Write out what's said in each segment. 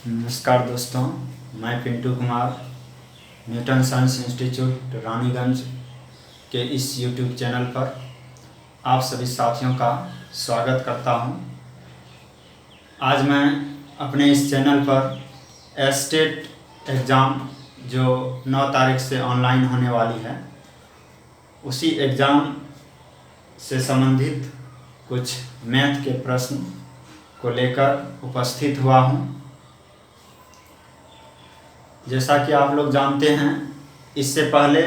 नमस्कार दोस्तों, मैं Pintu Kumar Newton science institute Raniganj के इस यूट्यूब चैनल पर आप सभी साथियों का स्वागत करता हूं। आज मैं अपने इस चैनल पर एस्टेट एग्ज़ाम जो 9 तारीख से ऑनलाइन होने वाली है, उसी एग्ज़ाम से संबंधित कुछ मैथ के प्रश्न को लेकर उपस्थित हुआ हूं। जैसा कि आप लोग जानते हैं, इससे पहले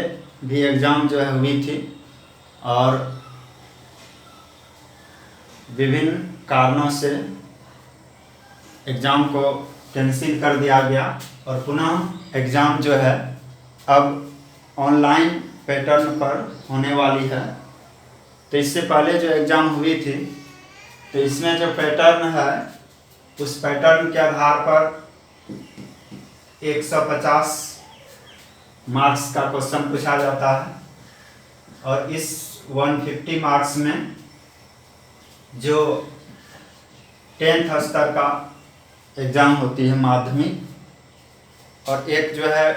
भी एग्ज़ाम जो है हुई थी और विभिन्न कारणों से एग्ज़ाम को कैंसिल कर दिया गया और पुनः एग्ज़ाम जो है अब ऑनलाइन पैटर्न पर होने वाली है। तो इससे पहले जो एग्ज़ाम हुई थी, तो इसमें जो पैटर्न है उस पैटर्न के आधार पर 150 मार्क्स का क्वेश्चन पूछा जाता है और इस 150 मार्क्स में जो 10th स्तर का एग्ज़ाम होती है माध्यमिक, और एक जो है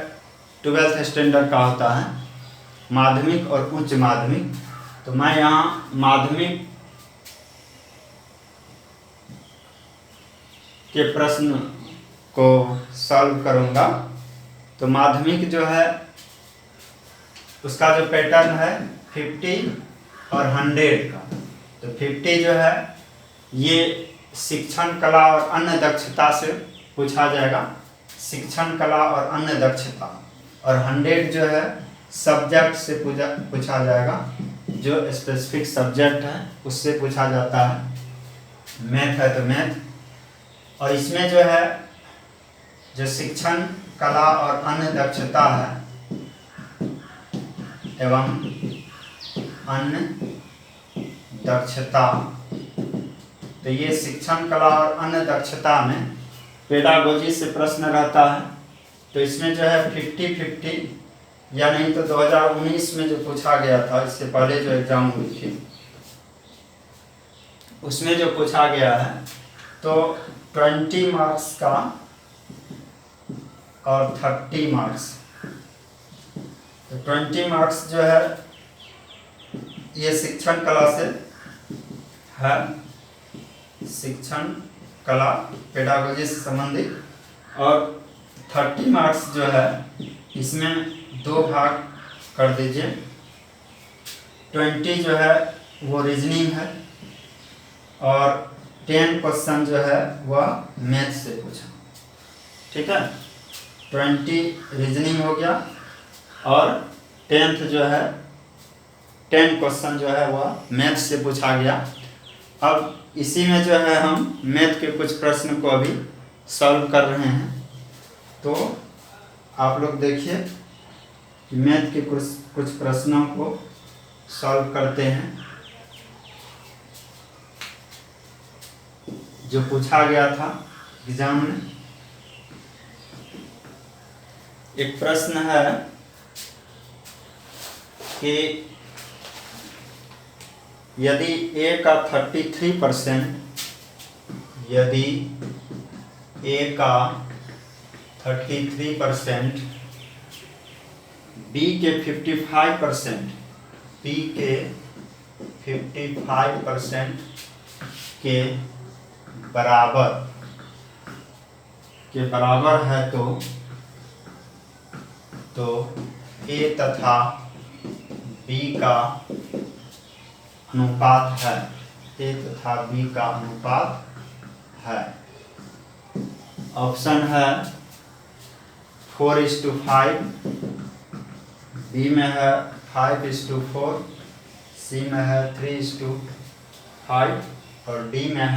12th स्टैंडर्ड का होता है माध्यमिक और उच्च माध्यमिक। तो मैं यहाँ माध्यमिक के प्रश्न को सॉल्व करूँगा। तो माध्यमिक जो है उसका जो पैटर्न है 50 और 100 का। तो 50 जो है ये शिक्षण कला और अन्य दक्षता से पूछा जाएगा, शिक्षण कला और अन्य दक्षता। और 100 जो है सब्जेक्ट से पूछा जाएगा, जो स्पेसिफिक सब्जेक्ट है उससे पूछा जाता है। मैथ है तो मैथ। और इसमें जो है जो शिक्षण कला और अन्य दक्षता है एवं अन्य दक्षता, तो ये शिक्षण कला और अन्य दक्षता में पेडागोजी से प्रश्न रहता है। तो इसमें जो है 50-50 या नहीं तो 2019 में जो पूछा गया था, इससे पहले जो एग्ज़ाम हुई थी उसमें जो पूछा गया है, तो 20 मार्क्स का और 30 मार्क्स। तो 20 मार्क्स जो है ये शिक्षण कला से है, शिक्षण कला पेडागोजी से संबंधित। और 30 मार्क्स जो है इसमें 2 भाग कर दीजिए। 20 जो है वो रीजनिंग है और 10 क्वेश्चन जो है वह मैथ से पूछा। ठीक है, 20 रीजनिंग हो गया और 10th जो है 10 क्वेश्चन जो है वह मैथ से पूछा गया। अब इसी में जो है हम मैथ के कुछ प्रश्न को अभी सॉल्व कर रहे हैं। तो आप लोग देखिए कि मैथ के कुछ प्रश्नों को सॉल्व करते हैं जो पूछा गया था एग्जाम में। एक प्रश्न है कि यदि A का 33%, यदि A का 33%, B के 55%, B के 55% के बराबर है तो A तथा B का अनुपात है, A तथा B का अनुपात है। ऑप्शन है 4:5, B में है 5:4, C में है 3:5 और D में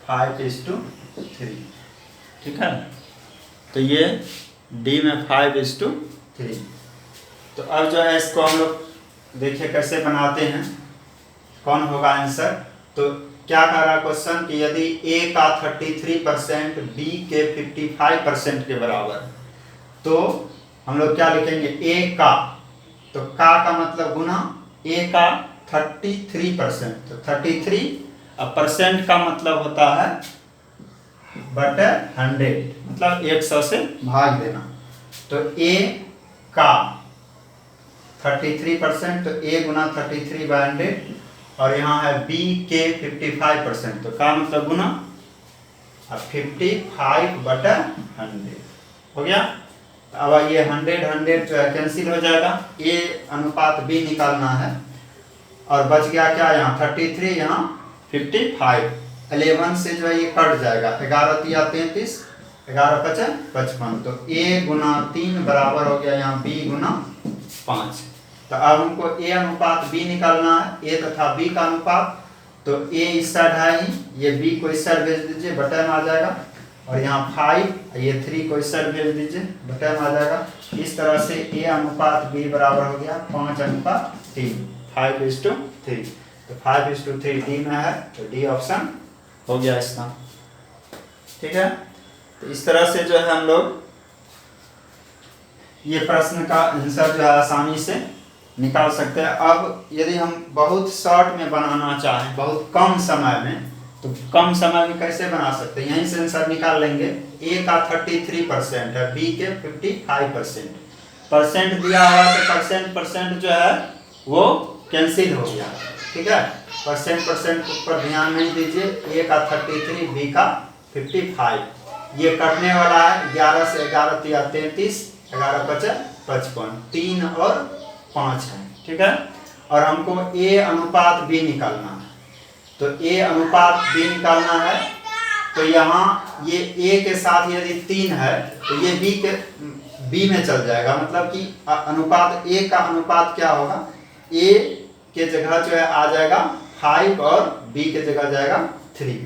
5:3। ठीक है, तो ये D में 5:3। तो अब जो है इसको हम लोग देखिए कैसे बनाते हैं, कौन होगा आंसर। तो क्या कह रहा क्वेश्चन कि यदि A का 33% B के 55% के बराबर, तो हम लोग क्या लिखेंगे A का, तो का मतलब गुना A का 33%। तो 33, अब परसेंट का मतलब होता है बटे 100, मतलब 100 से भाग देना। तो A का 33%, तो A गुना 33/100, और यहाँ है B के 55%, तो का मतलब गुना, अब 55/100 हो गया। अब ये 100 जो है कैंसिल हो जाएगा, A अनुपात B निकालना है, और बच गया क्या, यहाँ 33, यहाँ 55, 11 से जो है ये कट जाएगा, 11 तिया 33, 11 पचे 55, तो A गुना 3 बराबर हो गया यहाँ B गुना 5। तो अब हमको A अनुपात B निकालना है, A तथा B का अनुपात। तो A इस साइड है ही, ये B को इस साइड भेज दीजिए, बटन आ जाएगा, और यहाँ 5, ये 3 को इस साइड भेज दीजिए, बटन आ जाएगा। इस तरह से A अनुपात B बराबर हो गया 5:3, 5:3। तो 5:3 डी में है, तो डी ऑप्शन हो गया इसका। ठीक है, तो इस तरह से जो है हम लोग ये प्रश्न का आंसर जो है आसानी से निकाल सकते हैं। अब यदि हम बहुत शॉर्ट में बनाना चाहें, बहुत कम समय में, तो कम समय में कैसे बना सकते हैं, यहीं से आंसर निकाल लेंगे। A का 33% है, B के 55%, परसेंट दिया हुआ, तो परसेंट जो है वो कैंसिल हो गया। ठीक है, परसेंट पर ध्यान नहीं दीजिए। A का 33, B का 55, ये कटने वाला है, 11 से 11 तिया 33, 11 पचे 55, 3 और 5 है। ठीक है, और हमको A अनुपात B निकालना है। तो A अनुपात B निकालना है, तो यहाँ ये A के साथ यदि 3 है, तो ये B में चल जाएगा, मतलब कि अनुपात A का अनुपात क्या होगा, A के जगह जो है आ जाएगा 5, और B के जगह जाएगा 3,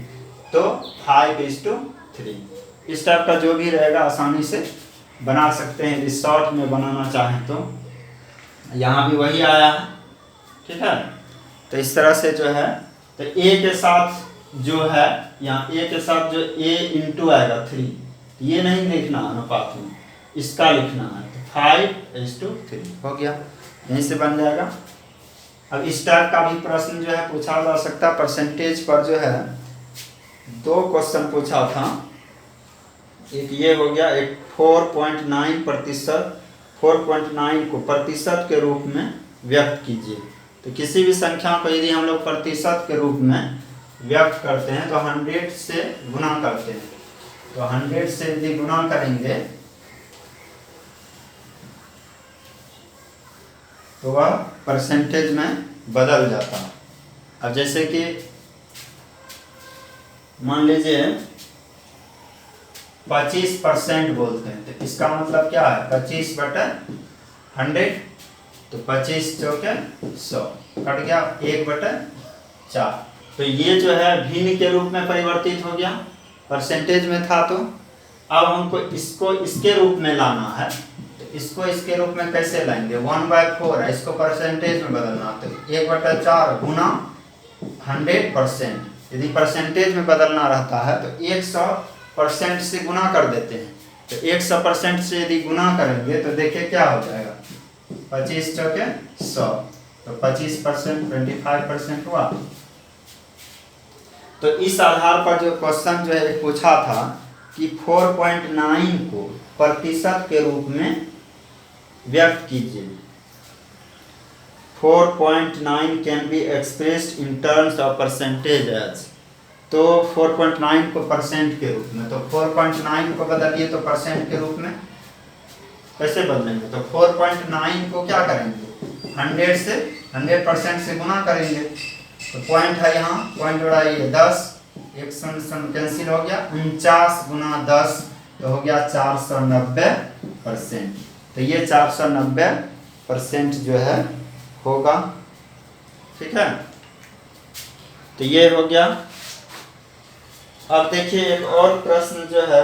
तो 5:3। इस टाइप का जो भी रहेगा आसानी से बना सकते हैं, यदि शॉर्ट में बनाना चाहें तो। यहाँ भी वही आया है। ठीक है, तो इस तरह से जो है, तो A के साथ जो है, यहाँ A के साथ जो A इंटू आएगा 3, ये नहीं लिखना अनुपात में, इसका लिखना है, तो 5:3 हो गया, यहीं से बन जाएगा। अब इस टाइप का भी प्रश्न जो है पूछा जा सकता है। परसेंटेज पर जो है 2 क्वेश्चन पूछा था, एक ये हो गया, एक 4.9%, 4.9 को प्रतिशत के रूप में व्यक्त कीजिए। तो किसी भी संख्या को यदि हम लोग प्रतिशत के रूप में व्यक्त करते हैं, तो 100 से गुना करते हैं। तो 100 से यदि गुना करेंगे, तो वह परसेंटेज में बदल जाता है। अब जैसे कि मान लीजिए 25% बोलते हैं, तो इसका मतलब क्या है, 25/100, तो 25 चौके 100, कट गया 1/4। तो ये जो है भिन्न के रूप में परिवर्तित हो गया, परसेंटेज में था, तो अब हमको इसको इसके रूप में लाना है। तो इसको इसके रूप में कैसे लाएंगे, 1/4 है, इसको परसेंटेज में बदलना, तो 1/4 गुना 100%। यदि परसेंटेज में बदलना रहता है तो 100% से गुना कर देते हैं। तो 100% से यदि गुना करेंगे, तो देखिए क्या हो जाएगा, 25 चौके 100, तो 25%, 25% हुआ। तो इस आधार पर जो क्वेश्चन जो है पूछा था कि 4.9 को प्रतिशत के रूप में व्यक्त कीजिए। 4.9 can be expressed in terms of percentage as, तो 4.9 को परसेंट के रूप में, तो 4.9 को बदलिए तो परसेंट के रूप में कैसे बदलेंगे, तो 4.9 को क्या करेंगे, 100% से गुना करेंगे। तो पॉइंट है यहाँ, पॉइंट जोड़ाइए 10, 1 शून्य कैंसिल हो गया, 49 गुना 10, तो हो गया 490%। तो ये 490% जो है होगा। ठीक है, तो ये हो गया। अब देखिए एक और प्रश्न जो है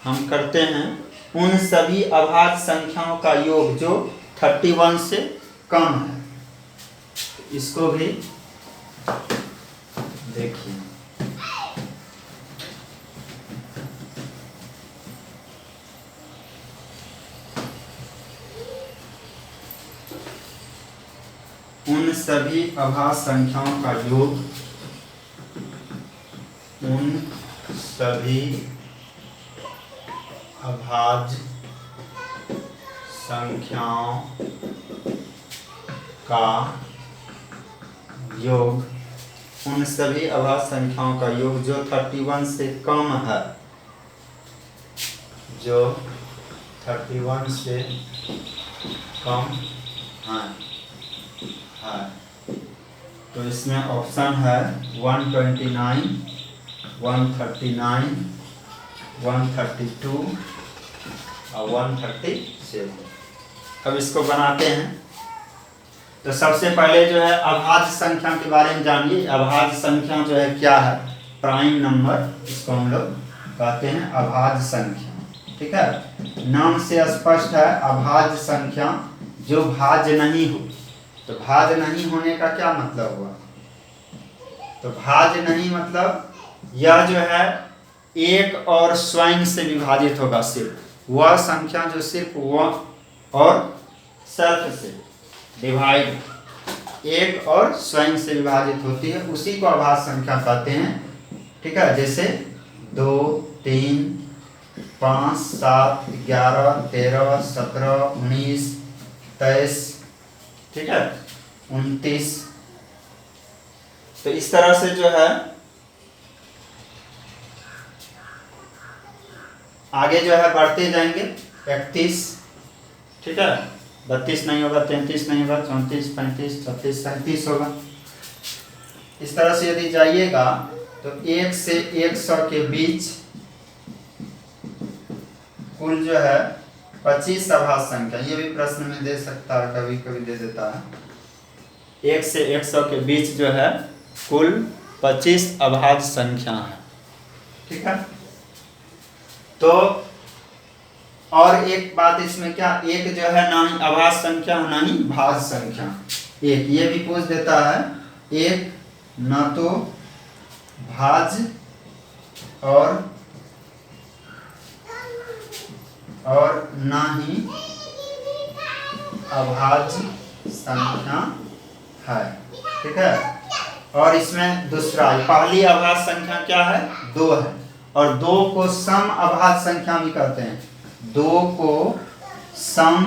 हम करते हैं, उन सभी अभाज्य संख्याओं का योग जो 31 से कम है। इसको भी देखिए, उन सभी अभाज्य संख्याओं का योग, उन सभी अभाज्य संख्याओं का योग, उन सभी अभाज्य संख्याओं का योग जो 31 से कम है, जो 31 से कम है। तो इसमें ऑप्शन है 129, 139, 132 और 137। अब इसको बनाते हैं। तो सबसे पहले जो है अभाज्य संख्या के बारे में जानिए। अभाज्य संख्या जो है क्या है? प्राइम नंबर, इसको हम लोग कहते हैं अभाज्य संख्या। ठीक है, नाम से स्पष्ट है अभाज्य संख्या जो भाज्य नहीं हो। तो भाज्य नहीं होने का क्या मतलब हुआ? तो भाज्य नहीं मतलब यह जो है एक और स्वयं से विभाजित होगा, सिर्फ वह संख्या जो सिर्फ वह और सेल्फ से डिवाइड, एक और स्वयं से विभाजित होती है, उसी को अभाज्य संख्या कहते हैं। ठीक है, जैसे 2, 3, 5, 7, 11, 13, 17, 19, 23, ठीक है, 29। तो इस तरह से जो है आगे जो है बढ़ते जाएंगे। 31, ठीक है, 32 नहीं होगा, 33 नहीं होगा, 34, 35, 36, 37 होगा। इस तरह से यदि जाइएगा तो 1 से 100 के बीच कुल जो है 25 अभाज्य संख्या। ये भी प्रश्न में दे सकता है, कभी कभी दे देता है। 1 से 100 के बीच जो है कुल 25 अभाज्य संख्या है। ठीक है, तो और एक बात इसमें क्या, एक जो है ना ही अभाज्य संख्या ना ही भाज्य संख्या। एक ये भी पूछ देता है, एक ना तो भाज्य और ना ही अभाज्य संख्या है। ठीक है, और इसमें दूसरा पहली अभाज्य संख्या क्या है? 2 है, और 2 को सम अभाज्य संख्या भी कहते हैं। 2 को सम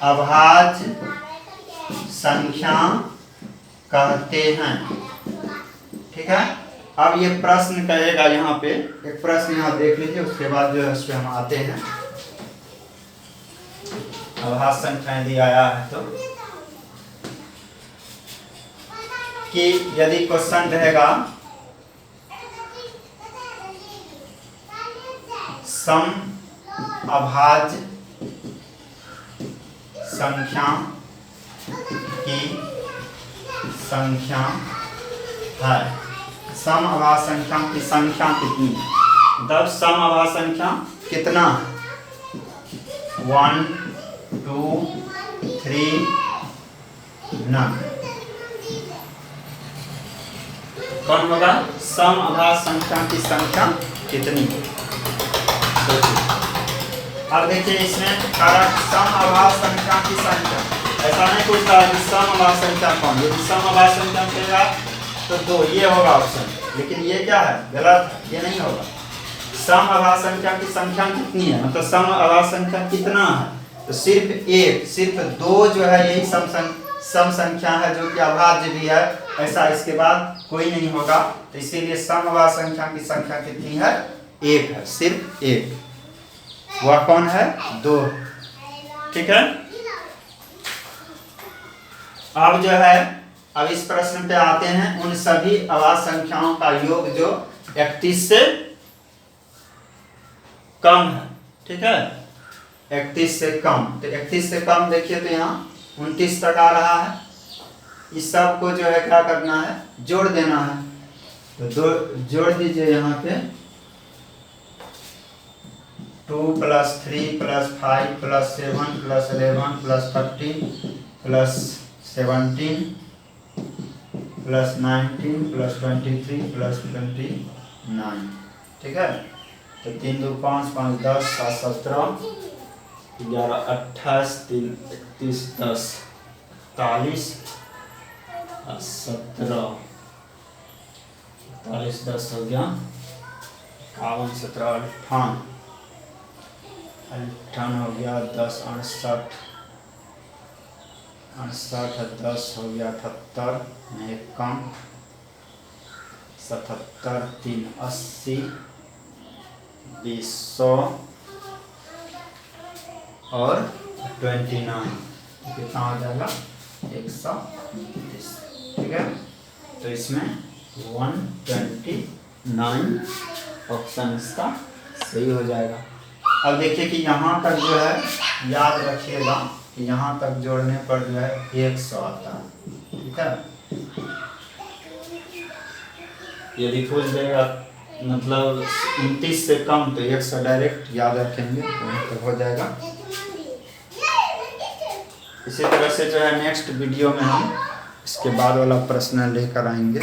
अभाज्य संख्या कहते हैं। ठीक है, अब ये प्रश्न कहेगा, यहाँ पे एक प्रश्न यहाँ देख लीजिए, उसके बाद जो है उस पर हम आते हैं। अभाज्य संख्या यदि आया है तो कि यदि क्वेश्चन रहेगा सम अभाज्य संख्या की संख्या है, सम अभाज्य संख्या की संख्या कितनी है? मतलब सम अभाज्य संख्या कितना है? 1, 2, 3, नन। कौन होगा? सम अभाज्य संख्या की संख्या कितनी है? अब देखिए इसमें सम अभाज्य संख्या की संख्या, ऐसा नहीं पूछता है कि सम अभाज्य संख्या कौन। यदि सम अभाज्य संख्या कहेगा तो 2, ये होगा ऑप्शन। लेकिन ये क्या है? गलत है, ये नहीं होगा। सम अभाज्य संख्या की संख्या कितनी है, मतलब सम अभाज्य संख्या कितना है? तो सिर्फ एक, सिर्फ 2 जो है यही सम संख्या है, जो कि अभाज्य भी है। ऐसा इसके बाद कोई नहीं होगा। तो इसीलिए सम अभाज्य संख्या की संख्या कितनी है? 1 है, सिर्फ 1। वह कौन है? 2। ठीक है, अब जो है अब इस प्रश्न पे आते हैं। उन सभी अभाज्य संख्याओं का योग जो 31 से कम है। ठीक है, 31 से कम। तो 31 से कम देखिए तो यहाँ 29 तक आ रहा है। इस सब को जो है क्या करना है? जोड़ देना है। तो जोड़ दीजिए यहाँ पे 2 + 3 + 5 + 7 + 11 + 13 + 17 + 19 + 23 + 29। ठीक है, तो 3 2 5 5 10 7 17 11 28 3 31 10 41 17 41 10 हो गया 51 17 58 58 हो गया 10 68 68 10 हो गया 78 में एक कम 77 3 80 20 100 और 29 कितना हो जाएगा 130। ठीक है, तो इसमें 129 ऑप्शन इसका सही हो जाएगा। अब देखिए कि यहाँ तक जो है याद रखिएगा कि यहाँ तक जोड़ने पर जो है 100 आता है। ठीक है, यदि पूछ देगा मतलब 29 से कम तो 100 डायरेक्ट याद रखेंगे तो हो जाएगा। इसी तरह से जो है नेक्स्ट वीडियो में हम इसके बाद वाला प्रश्न लेकर आएंगे।